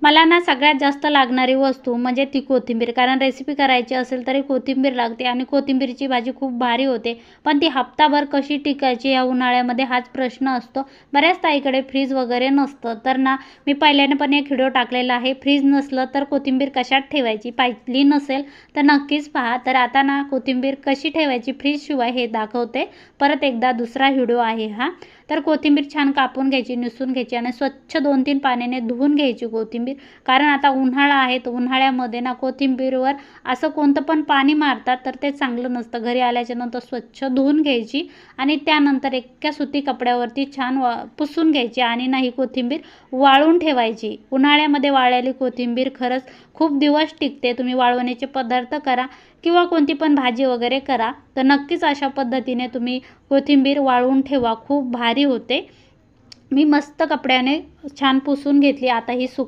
मला ना सगळ्यात जास्त लागणारी वस्तू म्हणजे ती कोथिंबीर. कारण रेसिपी करायची असेल तरी कोथिंबीर लागते आणि कोथिंबीरची भाजी खूप भारी होते. पण ती हप्ताभर कशी टिकायची या उन्हाळ्यामध्ये हाच प्रश्न असतो. बऱ्याच ताईकडे फ्रीज वगैरे नसतं. तर ना मी पहिल्याने पण एक व्हिडिओ टाकलेला आहे, फ्रीज नसलं तर कोथिंबीर कशात ठेवायची. पाहिली नसेल तर नक्कीच पहा. तर आता ना कोथिंबीर कशी ठेवायची फ्रीजशिवाय हे दाखवते. परत एकदा दुसरा व्हिडिओ आहे हा. तर कोथिंबीर छान कापून घ्यायची, निसून घ्यायची आणि स्वच्छ 2-3 पाण्याने धुवून घ्यायची कोथिंबीर. कारण आता उन्हाळा आहे, तर उन्हाळ्यामध्ये ना कोथिंबीरवर असं कोणतं पण पाणी मारतात तर ते चांगलं नसतं. घरी आल्याच्यानंतर स्वच्छ धुवून घ्यायची आणि त्यानंतर एका सुती कपड्यावरती छान पुसून घ्यायची आणि ना ही कोथिंबीर वाळवून ठेवायची. उन्हाळ्यामध्ये वाळलेली कोथिंबीर खरंच खूप दिवस टिकते. तुम्ही वाळवण्याचे पदार्थ करा किंवा कोणती पण भाजी वगैरे करा, तर नक्कीच अशा पद्धतीने तुम्ही कोथिंबीर वाळवून ठेवा, खूप भारी होते. मी मस्त कपड्याने छान पुसून घेतली. आता ही सुकू